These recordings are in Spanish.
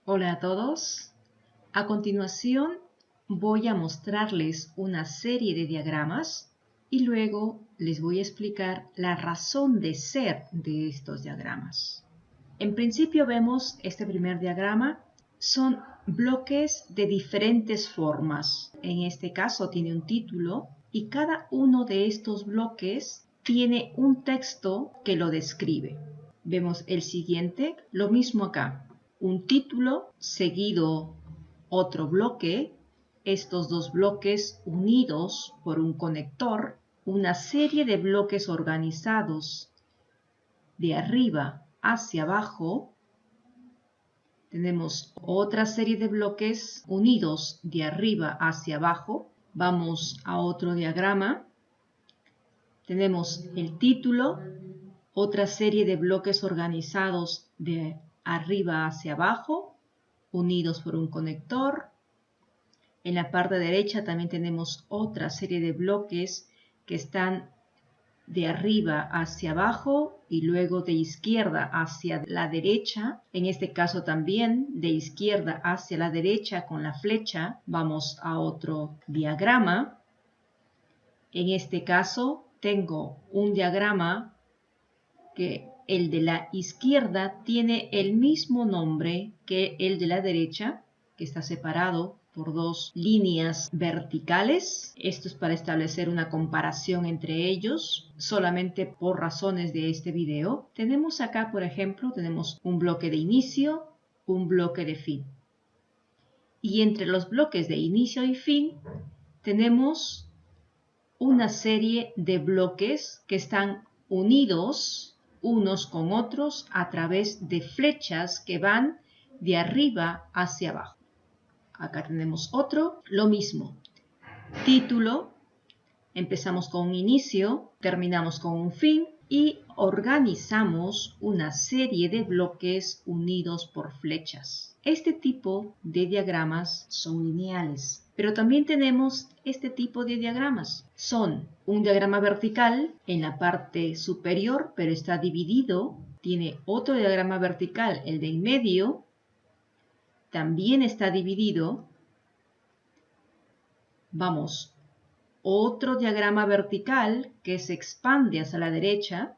Hola a todos. A continuación voy a mostrarles una serie de diagramas y luego les voy a explicar la razón de ser de estos diagramas. En principio vemos este primer diagrama. Son bloques de diferentes formas. En este caso tiene un título y cada uno de estos bloques tiene un texto que lo describe. Vemos el siguiente, lo mismo acá. Un título seguido otro bloque, estos dos bloques unidos por un conector, una serie de bloques organizados de arriba hacia abajo. Tenemos otra serie de bloques unidos de arriba hacia abajo. Vamos a otro diagrama. Tenemos el título, otra serie de bloques organizados de arriba hacia abajo, unidos por un conector. En la parte derecha también tenemos otra serie de bloques que están de arriba hacia abajo y luego de izquierda hacia la derecha. En este caso también de izquierda hacia la derecha con la flecha. Vamos a otro diagrama. En este caso tengo un diagrama que el de la izquierda tiene el mismo nombre que el de la derecha, que está separado por dos líneas verticales. Esto es para establecer una comparación entre ellos, solamente por razones de este video. Tenemos acá, por ejemplo, tenemos un bloque de inicio, un bloque de fin. Y entre los bloques de inicio y fin tenemos una serie de bloques que están unidos unos con otros a través de flechas que van de arriba hacia abajo. Acá tenemos otro, lo mismo. Título, empezamos con un inicio, terminamos con un fin y organizamos una serie de bloques unidos por flechas. Este tipo de diagramas son lineales. Pero también tenemos este tipo de diagramas. Son un diagrama vertical en la parte superior, pero está dividido. Tiene otro diagrama vertical, el de en medio. También está dividido. Vamos, otro diagrama vertical que se expande hacia la derecha.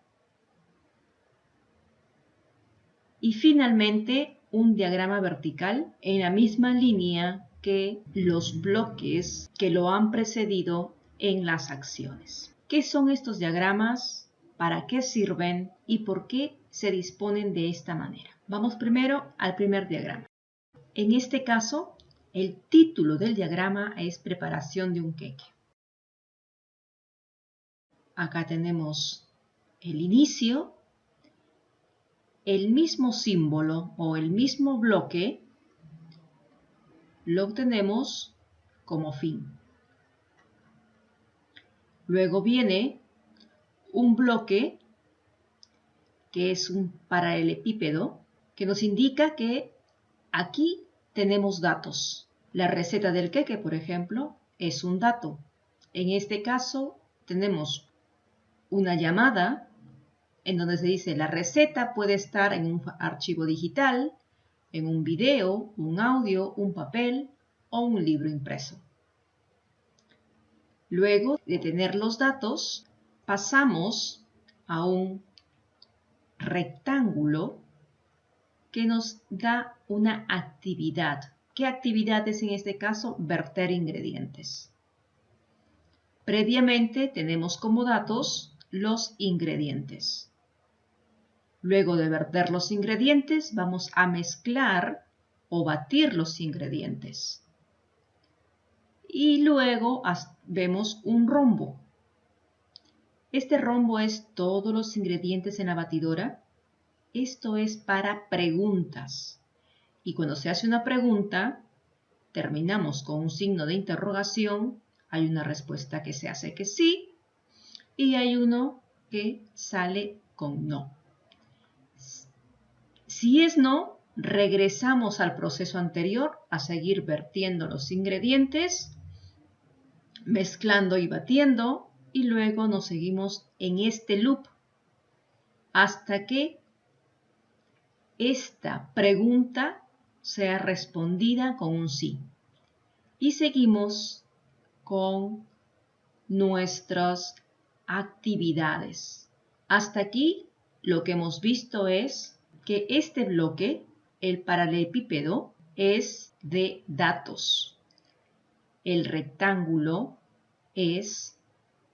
Y finalmente un diagrama vertical en la misma línea que los bloques que lo han precedido en las acciones. ¿Qué son estos diagramas? ¿Para qué sirven? ¿Y por qué se disponen de esta manera? Vamos primero al primer diagrama. En este caso, el título del diagrama es preparación de un queque. Acá tenemos el inicio. El mismo símbolo o el mismo bloque lo obtenemos como fin. Luego viene un bloque que es un paralelepípedo que nos indica que aquí tenemos datos. La receta del queque, por ejemplo, es un dato. En este caso tenemos una llamada en donde se dice la receta puede estar en un archivo digital, en un video, un audio, un papel o un libro impreso. Luego de tener los datos, pasamos a un rectángulo que nos da una actividad. ¿Qué actividad es en este caso? Verter ingredientes. Previamente tenemos como datos los ingredientes. Luego de verter los ingredientes, vamos a mezclar o batir los ingredientes. Y luego vemos un rombo. Este rombo es todos los ingredientes en la batidora. Esto es para preguntas. Y cuando se hace una pregunta, terminamos con un signo de interrogación. Hay una respuesta que se hace que sí y hay uno que sale con no. Si es no, regresamos al proceso anterior a seguir vertiendo los ingredientes, mezclando y batiendo, y luego nos seguimos en este loop hasta que esta pregunta sea respondida con un sí. Y seguimos con nuestras actividades. Hasta aquí lo que hemos visto es que este bloque, el paralelepípedo, es de datos. El rectángulo es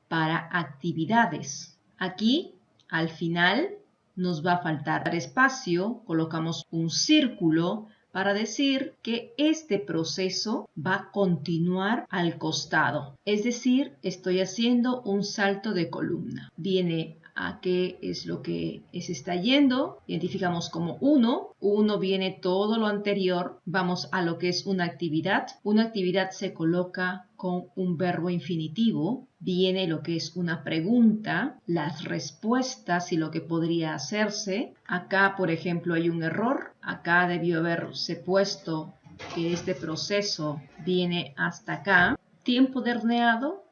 para actividades. Aquí, al final, nos va a faltar espacio, colocamos un círculo para decir que este proceso va a continuar al costado. Es decir, estoy haciendo un salto de columna. Viene a qué es lo que se está yendo, identificamos como 1. 1 viene todo lo anterior, vamos a lo que es una actividad. Una actividad se coloca con un verbo infinitivo, viene lo que es una pregunta, las respuestas y lo que podría hacerse. Acá, por ejemplo, hay un error, acá debió haberse puesto que este proceso viene hasta acá. Tiempo de horneado,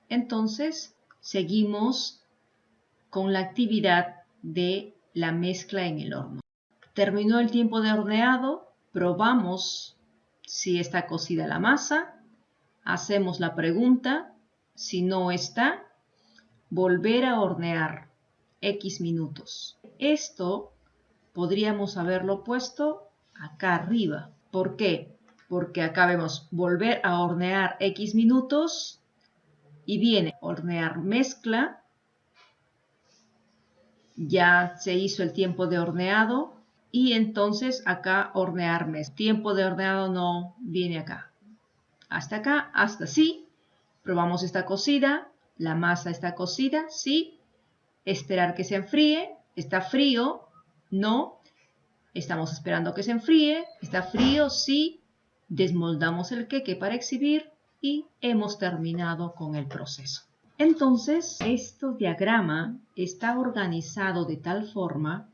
entonces seguimos con la actividad de la mezcla en el horno. Terminó el tiempo de horneado, probamos si está cocida la masa, hacemos la pregunta, si no está, volver a hornear X minutos. Esto podríamos haberlo puesto acá arriba. ¿Por qué? Porque acá vemos volver a hornear X minutos y viene hornear mezcla. Ya se hizo el tiempo de horneado y entonces acá hornear mezcla. Tiempo de horneado no viene acá. Hasta acá, hasta sí. Probamos está cocida. La masa está cocida, sí. Esperar que se enfríe. Está frío, no. Estamos esperando que se enfríe. Está frío, sí. Desmoldamos el queque para exhibir y hemos terminado con el proceso. Entonces, este diagrama está organizado de tal forma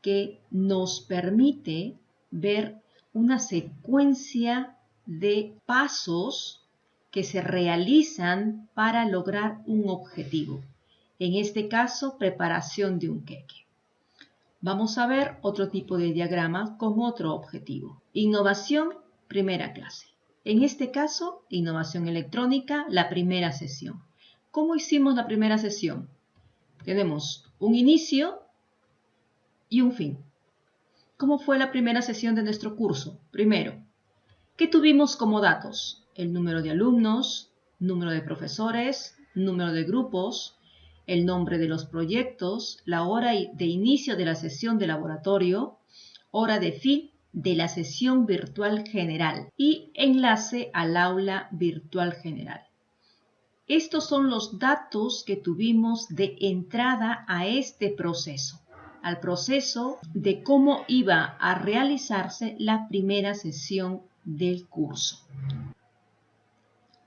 que nos permite ver una secuencia de pasos que se realizan para lograr un objetivo. En este caso, preparación de un queque. Vamos a ver otro tipo de diagrama con otro objetivo. Innovación, primera clase. En este caso, innovación electrónica, la primera sesión. ¿Cómo hicimos la primera sesión? Tenemos un inicio y un fin. ¿Cómo fue la primera sesión de nuestro curso? Primero, ¿qué tuvimos como datos? El número de alumnos, número de profesores, número de grupos, el nombre de los proyectos, la hora de inicio de la sesión de laboratorio, hora de fin de la sesión virtual general y enlace al aula virtual general. Estos son los datos que tuvimos de entrada a este proceso, al proceso de cómo iba a realizarse la primera sesión del curso.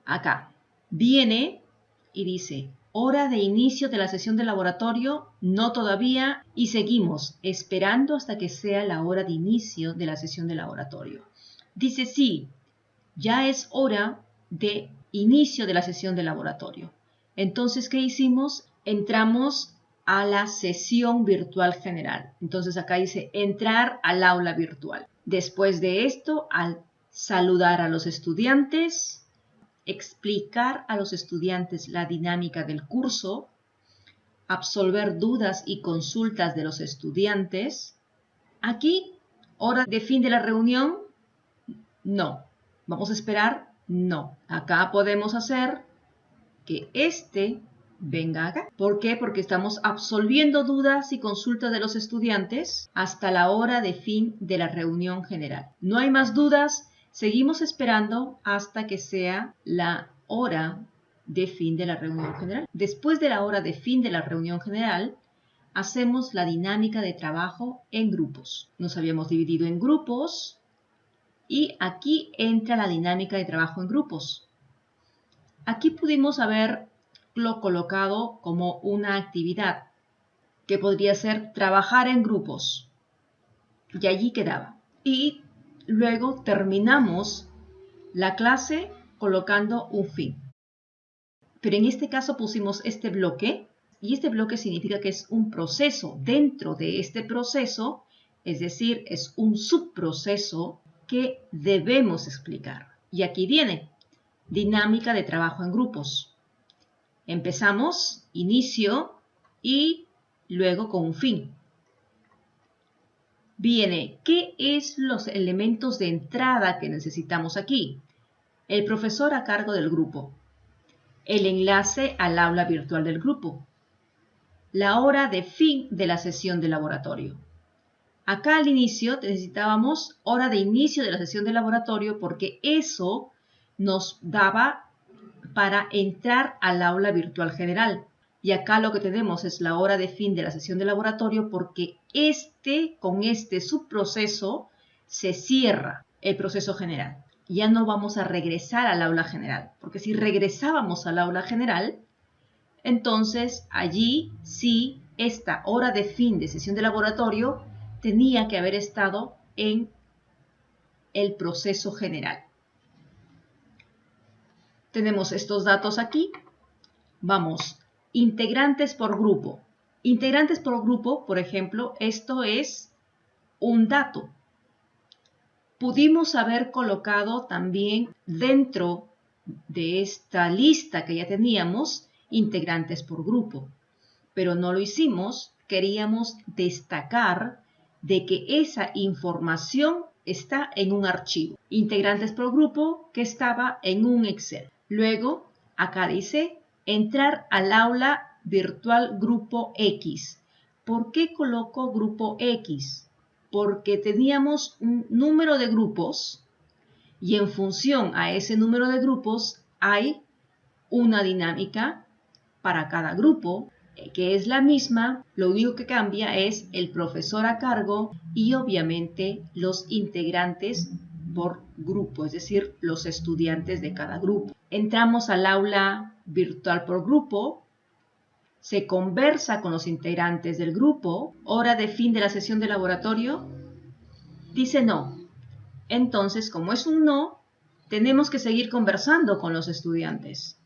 Acá viene y dice, hora de inicio de la sesión de laboratorio, no todavía, y seguimos esperando hasta que sea la hora de inicio de la sesión de laboratorio. Dice, sí, ya es hora de inicio de la sesión de laboratorio. Entonces, ¿qué hicimos? Entramos a la sesión virtual general. Entonces, acá dice entrar al aula virtual. Después de esto, al saludar a los estudiantes, explicar a los estudiantes la dinámica del curso, absolver dudas y consultas de los estudiantes. Aquí, hora de fin de la reunión, no. ¿Vamos a esperar? No. Acá podemos hacer que este venga acá. ¿Por qué? Porque estamos absolviendo dudas y consultas de los estudiantes hasta la hora de fin de la reunión general. No hay más dudas, seguimos esperando hasta que sea la hora de fin de la reunión general. Después de la hora de fin de la reunión general, hacemos la dinámica de trabajo en grupos. Nos habíamos dividido en grupos y aquí entra la dinámica de trabajo en grupos. Aquí pudimos haberlo colocado como una actividad que podría ser trabajar en grupos y allí quedaba. Y luego terminamos la clase colocando un fin. Pero en este caso pusimos este bloque y este bloque significa que es un proceso. Dentro de este proceso, es decir, es un subproceso que debemos explicar. Y aquí viene, dinámica de trabajo en grupos. Empezamos, inicio y luego con un fin. Viene, ¿qué es los elementos de entrada que necesitamos aquí? El profesor a cargo del grupo, el enlace al aula virtual del grupo, la hora de fin de la sesión de laboratorio. Acá al inicio necesitábamos hora de inicio de la sesión de laboratorio porque eso nos daba para entrar al aula virtual general. Y acá lo que tenemos es la hora de fin de la sesión de laboratorio porque con este subproceso se cierra el proceso general. Ya no vamos a regresar al aula general, porque si regresábamos al aula general, entonces allí sí esta hora de fin de sesión de laboratorio tenía que haber estado en el proceso general. Tenemos estos datos aquí. Vamos, integrantes por grupo. Integrantes por grupo, por ejemplo, esto es un dato. Pudimos haber colocado también dentro de esta lista que ya teníamos integrantes por grupo, pero no lo hicimos. Queríamos destacar de que esa información está en un archivo. Integrantes por grupo que estaba en un Excel. Luego, acá dice entrar al aula virtual grupo X. ¿Por qué coloco grupo X? Porque teníamos un número de grupos y en función a ese número de grupos hay una dinámica para cada grupo que es la misma. Lo único que cambia es el profesor a cargo y obviamente los integrantes por grupo, es decir, los estudiantes de cada grupo. Entramos al aula virtual por grupo, se conversa con los integrantes del grupo, hora de fin de la sesión de laboratorio, dice no. Entonces, como es un no, tenemos que seguir conversando con los estudiantes.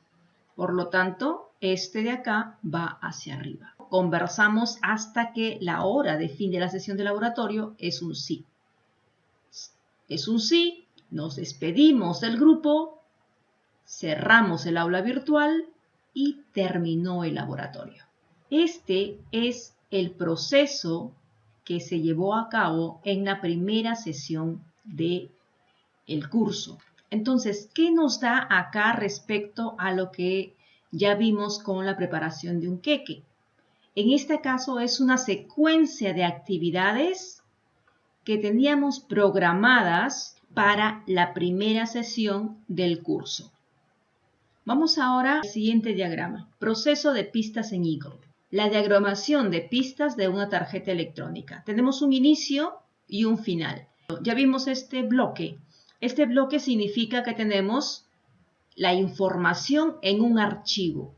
Por lo tanto, este de acá va hacia arriba. Conversamos hasta que la hora de fin de la sesión de laboratorio es un sí. Es un sí, nos despedimos del grupo, cerramos el aula virtual y terminó el laboratorio. Este es el proceso que se llevó a cabo en la primera sesión del curso. Entonces, ¿qué nos da acá respecto a lo que ya vimos con la preparación de un queque? En este caso es una secuencia de actividades que teníamos programadas para la primera sesión del curso. Vamos ahora al siguiente diagrama. Proceso de pistas en Eagle. La diagramación de pistas de una tarjeta electrónica. Tenemos un inicio y un final. Ya vimos este bloque. Este bloque significa que tenemos la información en un archivo.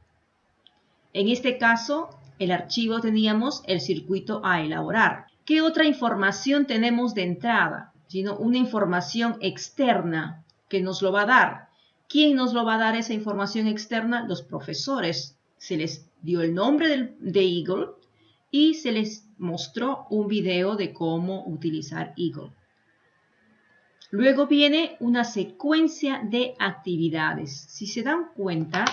En este caso, el archivo teníamos el circuito a elaborar. ¿Qué otra información tenemos de entrada? Sino una información externa que nos lo va a dar. ¿Quién nos lo va a dar esa información externa? Los profesores. Se les dio el nombre de Eagle y se les mostró un video de cómo utilizar Eagle. Luego viene una secuencia de actividades. Si se dan cuenta,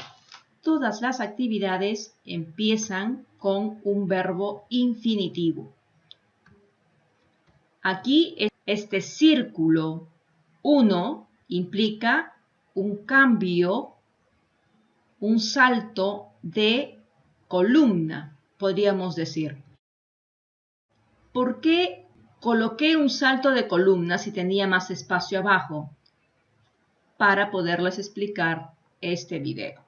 todas las actividades empiezan con un verbo infinitivo. Aquí este círculo 1 implica un cambio, un salto de columna, podríamos decir. ¿Por qué coloqué un salto de columna si tenía más espacio abajo? Para poderles explicar este video.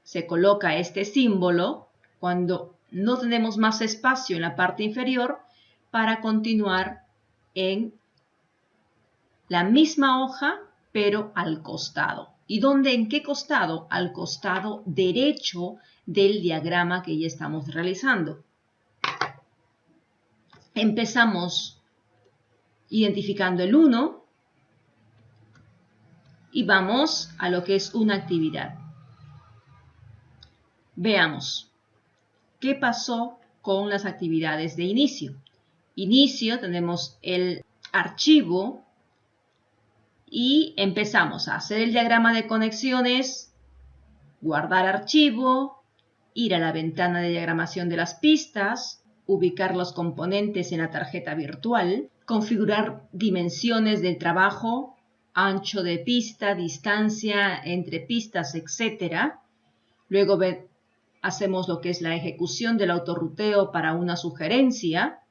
Se coloca este símbolo cuando no tenemos más espacio en la parte inferior para continuar en la misma hoja, pero al costado. ¿Y dónde? ¿En qué costado? Al costado derecho del diagrama que ya estamos realizando. Empezamos identificando el 1 y vamos a lo que es una actividad. Veamos, ¿qué pasó con las actividades de inicio? Inicio, tenemos el archivo y empezamos a hacer el diagrama de conexiones, guardar archivo, ir a la ventana de diagramación de las pistas, ubicar los componentes en la tarjeta virtual, configurar dimensiones del trabajo, ancho de pista, distancia entre pistas, etc. Luego hacemos lo que es la ejecución del autorruteo para una sugerencia.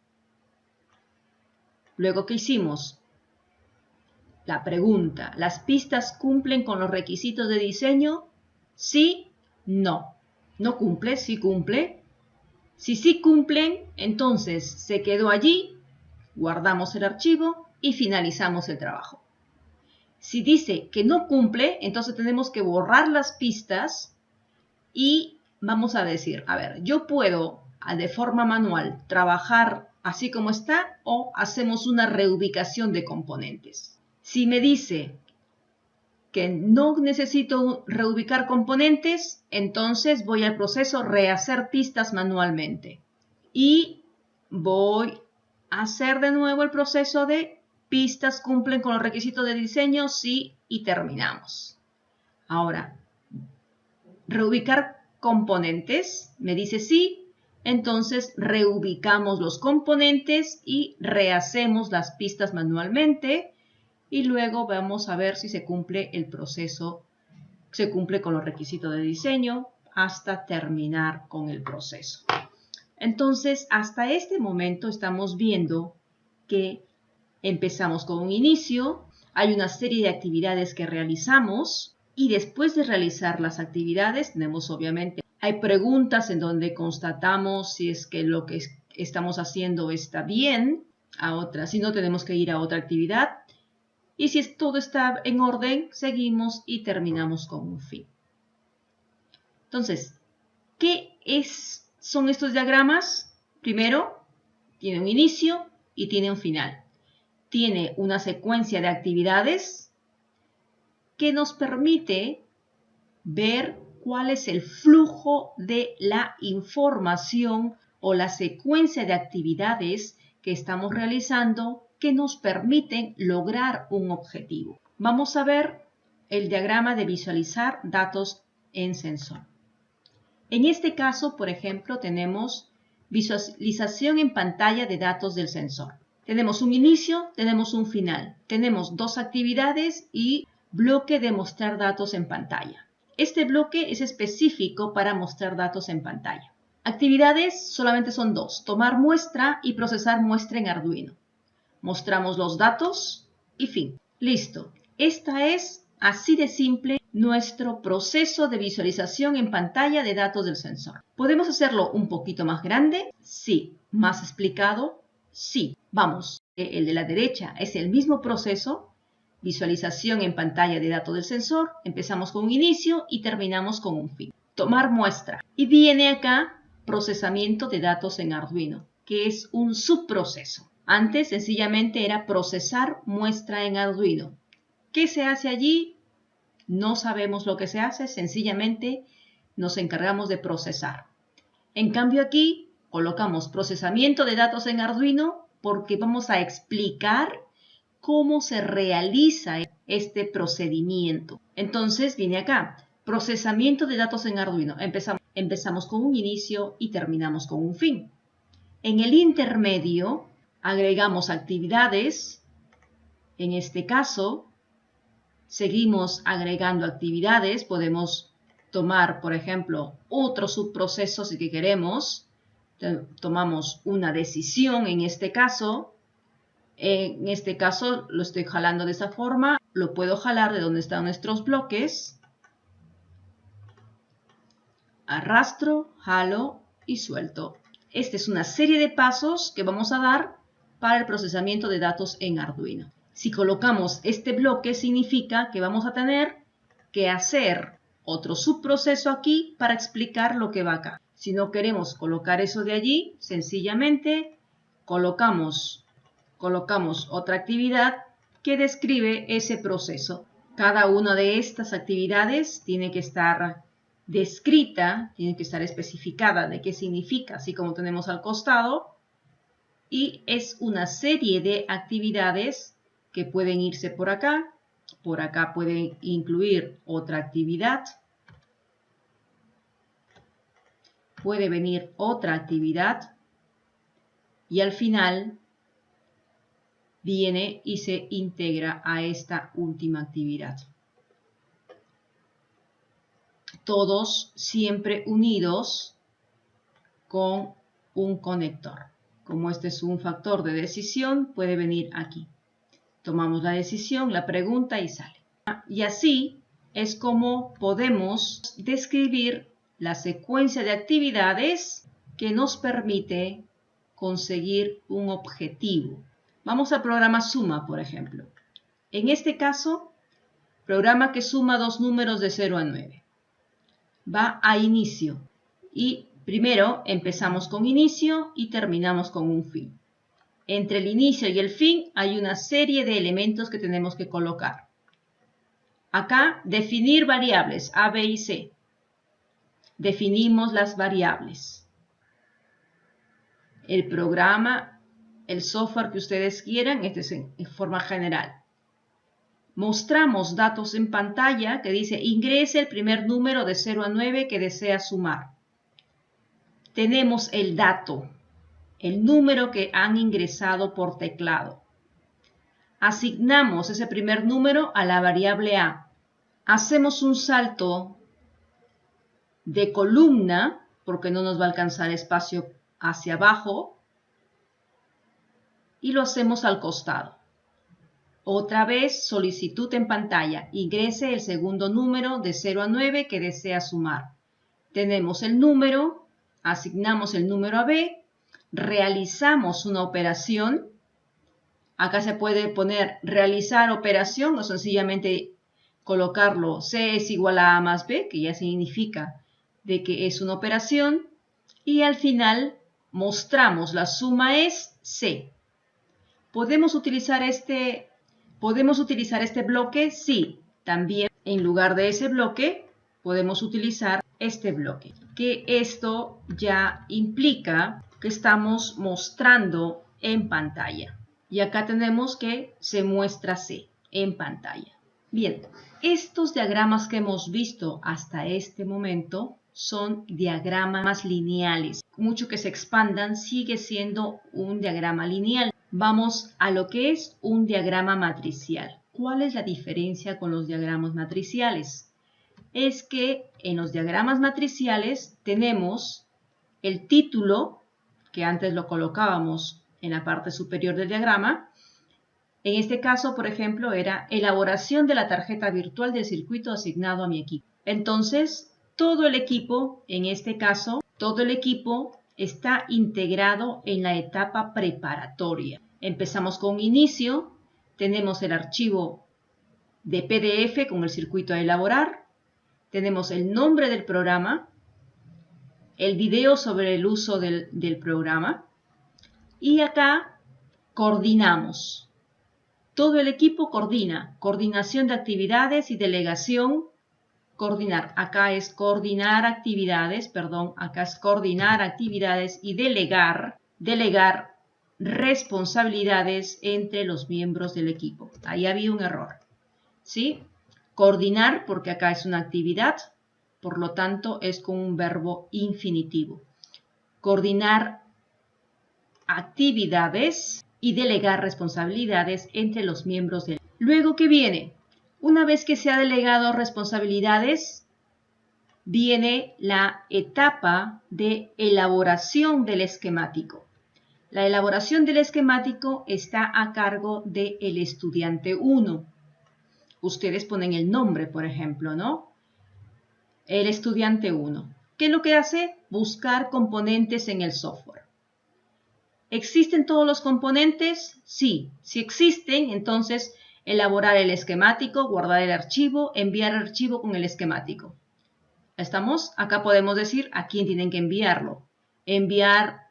Luego, ¿qué hicimos? La pregunta, ¿las pistas cumplen con los requisitos de diseño? Sí, no. ¿No cumple? Sí cumple. Si sí cumplen, entonces se quedó allí, guardamos el archivo y finalizamos el trabajo. Si dice que no cumple, entonces tenemos que borrar las pistas y vamos a decir, a ver, yo puedo de forma manual trabajar así como está o hacemos una reubicación de componentes. Si me dice que no necesito reubicar componentes, entonces voy al proceso rehacer pistas manualmente. Y voy a hacer de nuevo el proceso de pistas cumplen con los requisitos de diseño, sí, y terminamos. Ahora, reubicar componentes, me dice sí, entonces reubicamos los componentes y rehacemos las pistas manualmente. Y luego vamos a ver si se cumple el proceso, se cumple con los requisitos de diseño hasta terminar con el proceso. Entonces, hasta este momento estamos viendo que empezamos con un inicio, hay una serie de actividades que realizamos y después de realizar las actividades tenemos obviamente, hay preguntas en donde constatamos si es que lo que estamos haciendo está bien, si no tenemos que ir a otra actividad. Y si todo está en orden, seguimos y terminamos con un fin. Entonces, ¿qué son estos diagramas? Primero, tiene un inicio y tiene un final. Tiene una secuencia de actividades que nos permite ver cuál es el flujo de la información o la secuencia de actividades que estamos realizando que nos permiten lograr un objetivo. Vamos a ver el diagrama de visualizar datos en sensor. En este caso, por ejemplo, tenemos visualización en pantalla de datos del sensor. Tenemos un inicio, tenemos un final, tenemos dos actividades y bloque de mostrar datos en pantalla. Este bloque es específico para mostrar datos en pantalla. Actividades solamente son dos, tomar muestra y procesar muestra en Arduino. Mostramos los datos y fin. Listo. Esta es, así de simple, nuestro proceso de visualización en pantalla de datos del sensor. ¿Podemos hacerlo un poquito más grande? Sí. ¿Más explicado? Sí. Vamos, el de la derecha es el mismo proceso. Visualización en pantalla de datos del sensor. Empezamos con un inicio y terminamos con un fin. Tomar muestra. Y viene acá procesamiento de datos en Arduino, que es un subproceso. Antes sencillamente era procesar muestra en Arduino. ¿Qué se hace allí? No sabemos lo que se hace, sencillamente nos encargamos de procesar. En cambio aquí colocamos procesamiento de datos en Arduino porque vamos a explicar cómo se realiza este procedimiento. Entonces viene acá, procesamiento de datos en Arduino. Empezamos con un inicio y terminamos con un fin. En el intermedio agregamos actividades. En este caso, seguimos agregando actividades. Podemos tomar, por ejemplo, otro subproceso si queremos. Tomamos una decisión en este caso. En este caso lo estoy jalando de esa forma. Lo puedo jalar de donde están nuestros bloques. Arrastro, jalo y suelto. Esta es una serie de pasos que vamos a dar para el procesamiento de datos en Arduino. Si colocamos este bloque, significa que vamos a tener que hacer otro subproceso aquí para explicar lo que va acá. Si no queremos colocar eso de allí, sencillamente colocamos otra actividad que describe ese proceso. Cada una de estas actividades tiene que estar descrita, tiene que estar especificada de qué significa, así como tenemos al costado. Y es una serie de actividades que pueden irse por acá Por acá pueden incluir otra actividad. Puede venir otra actividad. Y al final viene y se integra a esta última actividad. Todos siempre unidos con un conector. Como este es un factor de decisión, puede venir aquí. Tomamos la decisión, la pregunta y sale. Y así es como podemos describir la secuencia de actividades que nos permite conseguir un objetivo. Vamos al programa suma, por ejemplo. En este caso, programa que suma dos números de 0 a 9. Va a inicio y primero empezamos con inicio y terminamos con un fin. Entre el inicio y el fin hay una serie de elementos que tenemos que colocar. Acá, definir variables A, B y C. Definimos las variables. El programa, el software que ustedes quieran, este es en forma general. Mostramos datos en pantalla que dice ingrese el primer número de 0 a 9 que desea sumar. Tenemos el dato, el número que han ingresado por teclado. Asignamos ese primer número a la variable A. Hacemos un salto de columna, porque no nos va a alcanzar espacio hacia abajo, y lo hacemos al costado. Otra vez, solicitud en pantalla. Ingrese el segundo número de 0 a 9 que desea sumar. Tenemos el número, asignamos el número a B, realizamos una operación. Acá se puede poner realizar operación o sencillamente colocarlo C es igual a A más B, que ya significa de que es una operación. Y al final mostramos la suma es C. ¿Podemos utilizar este bloque? Sí. También en lugar de ese bloque podemos utilizar este bloque. Que esto ya implica que estamos mostrando en pantalla. Y acá tenemos que se muestra C en pantalla. Bien, estos diagramas que hemos visto hasta este momento son diagramas lineales. Mucho que se expandan sigue siendo un diagrama lineal. Vamos a lo que es un diagrama matricial. ¿Cuál es la diferencia con los diagramas matriciales? Es que en los diagramas matriciales tenemos el título, que antes lo colocábamos en la parte superior del diagrama. En este caso, por ejemplo, era elaboración de la tarjeta virtual del circuito asignado a mi equipo. Entonces, todo el equipo, en este caso, todo el equipo está integrado en la etapa preparatoria. Empezamos con inicio, tenemos el archivo de PDF con el circuito a elaborar, tenemos el nombre del programa, el video sobre el uso del programa y acá coordinamos. Todo el equipo coordina, coordinación de actividades y delegación. Coordinar, acá es coordinar actividades, acá es coordinar actividades y delegar responsabilidades entre los miembros del equipo. Ahí había un error, ¿sí? Coordinar, porque acá es una actividad, por lo tanto es con un verbo infinitivo. Coordinar actividades y delegar responsabilidades entre los miembros del equipo. Luego, ¿qué viene? Una vez que se ha delegado responsabilidades, viene la etapa de elaboración del esquemático. La elaboración del esquemático está a cargo del estudiante 1. Ustedes ponen el nombre, por ejemplo, ¿no? El estudiante 1. ¿Qué es lo que hace? Buscar componentes en el software. ¿Existen todos los componentes? Sí. Si existen, entonces elaborar el esquemático, guardar el archivo, enviar el archivo con el esquemático. ¿Estamos? Acá podemos decir a quién tienen que enviarlo. Enviar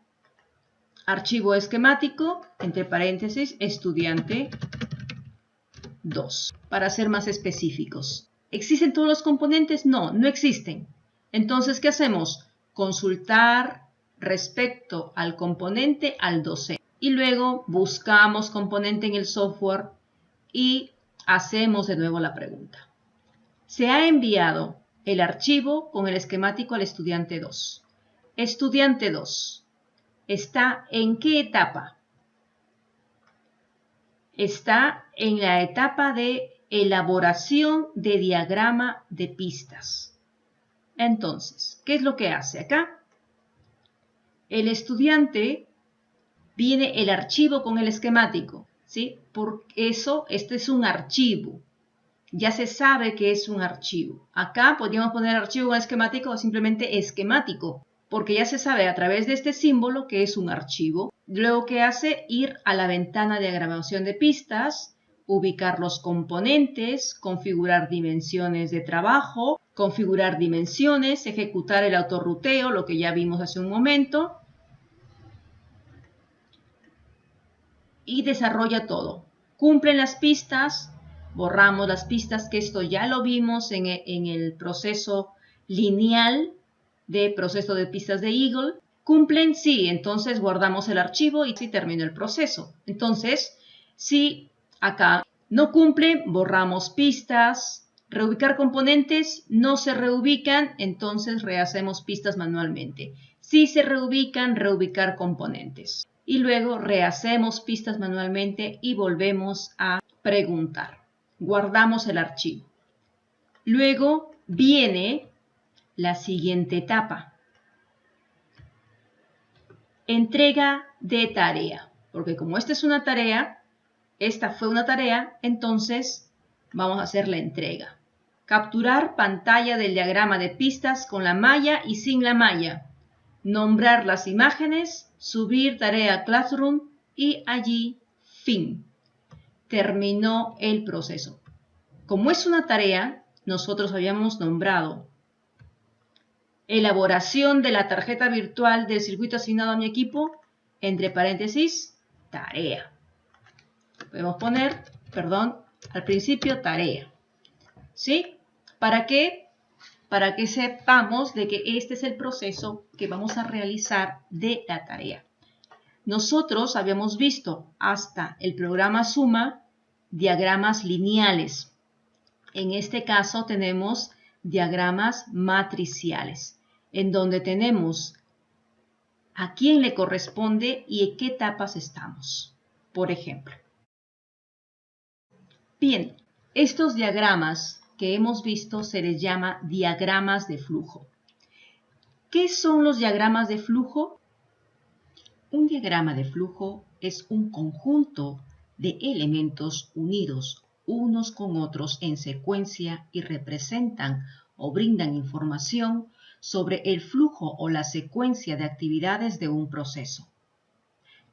archivo esquemático, entre paréntesis, estudiante 2, para ser más específicos. ¿Existen todos los componentes? No, no existen. Entonces, ¿qué hacemos? Consultar respecto al componente al docente. Y luego buscamos componente en el software y hacemos de nuevo la pregunta. Se ha enviado el archivo con el esquemático al estudiante 2. Estudiante 2, ¿está en qué etapa? Está en la etapa de elaboración de diagrama de pistas. Entonces, ¿qué es lo que hace acá? El estudiante viene el archivo con el esquemático, ¿sí? Por eso, este es un archivo. Ya se sabe que es un archivo. Acá podríamos poner archivo con esquemático o simplemente esquemático, porque ya se sabe a través de este símbolo que es un archivo. Luego, ¿qué hace? Ir a la ventana de grabación de pistas, ubicar los componentes, configurar dimensiones de trabajo, configurar dimensiones, ejecutar el autorruteo, lo que ya vimos hace un momento, y desarrolla todo. Cumplen las pistas, borramos las pistas, que esto ya lo vimos en el proceso lineal de proceso de pistas de Eagle. ¿Cumplen? Sí, entonces guardamos el archivo y sí terminó el proceso. Entonces, si acá no cumplen, borramos pistas. Reubicar componentes, no se reubican, entonces rehacemos pistas manualmente. Si se reubican, reubicar componentes. Y luego rehacemos pistas manualmente y volvemos a preguntar. Guardamos el archivo. Luego viene la siguiente etapa. Entrega de tarea. Porque como esta es una tarea, esta fue una tarea, entonces vamos a hacer la entrega. Capturar pantalla del diagrama de pistas con la malla y sin la malla. Nombrar las imágenes, subir tarea a Classroom y allí fin. Terminó el proceso. Como es una tarea, nosotros habíamos nombrado elaboración de la tarjeta virtual del circuito asignado a mi equipo, entre paréntesis, tarea. Podemos poner, al principio tarea. ¿Sí? ¿Para qué? Para que sepamos de que este es el proceso que vamos a realizar de la tarea. Nosotros habíamos visto hasta el programa Suma diagramas lineales. En este caso tenemos diagramas matriciales, en donde tenemos a quién le corresponde y en qué etapas estamos. Por ejemplo. Bien, estos diagramas que hemos visto se les llama diagramas de flujo. ¿Qué son los diagramas de flujo? Un diagrama de flujo es un conjunto de elementos unidos unos con otros en secuencia y representan o brindan información sobre el flujo o la secuencia de actividades de un proceso.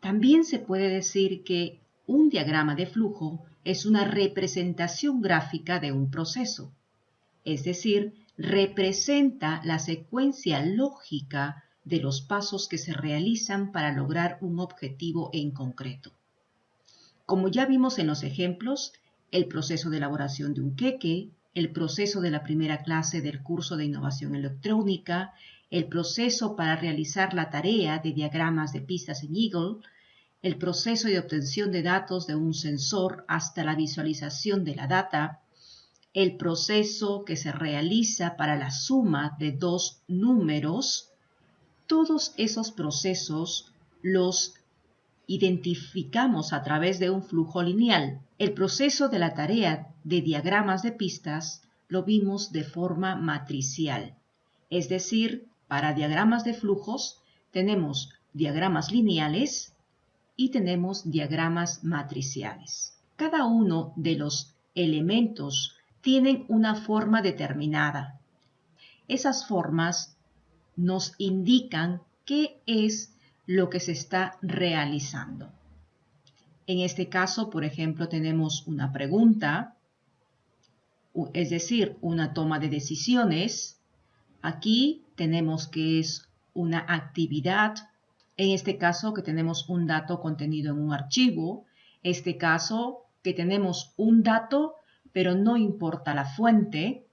También se puede decir que un diagrama de flujo es una representación gráfica de un proceso, es decir, representa la secuencia lógica de los pasos que se realizan para lograr un objetivo en concreto. Como ya vimos en los ejemplos, el proceso de elaboración de un queque, el proceso de la primera clase del curso de innovación electrónica, el proceso para realizar la tarea de diagramas de pistas en Eagle, el proceso de obtención de datos de un sensor hasta la visualización de la data, el proceso que se realiza para la suma de dos números. Todos esos procesos los identificamos a través de un flujo lineal. El proceso de la tarea de diagramas de pistas lo vimos de forma matricial. Es decir, para diagramas de flujos tenemos diagramas lineales y tenemos diagramas matriciales. Cada uno de los elementos tienen una forma determinada. Esas formas nos indican qué es lo que se está realizando. En este caso, por ejemplo, tenemos una pregunta, es decir, una toma de decisiones. Aquí tenemos que es una actividad. En este caso, que tenemos un dato contenido en un archivo. Este caso, que tenemos un dato, pero no importa la fuente.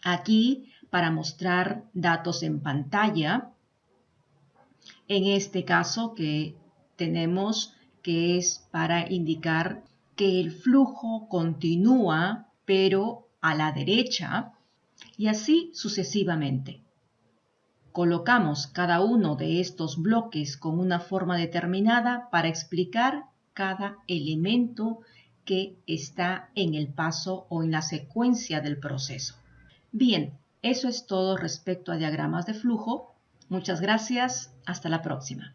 Aquí, para mostrar datos en pantalla. En este caso que tenemos que es para indicar que el flujo continúa pero a la derecha y así sucesivamente. Colocamos cada uno de estos bloques con una forma determinada para explicar cada elemento que está en el paso o en la secuencia del proceso. Bien, eso es todo respecto a diagramas de flujo. Muchas gracias. Hasta la próxima.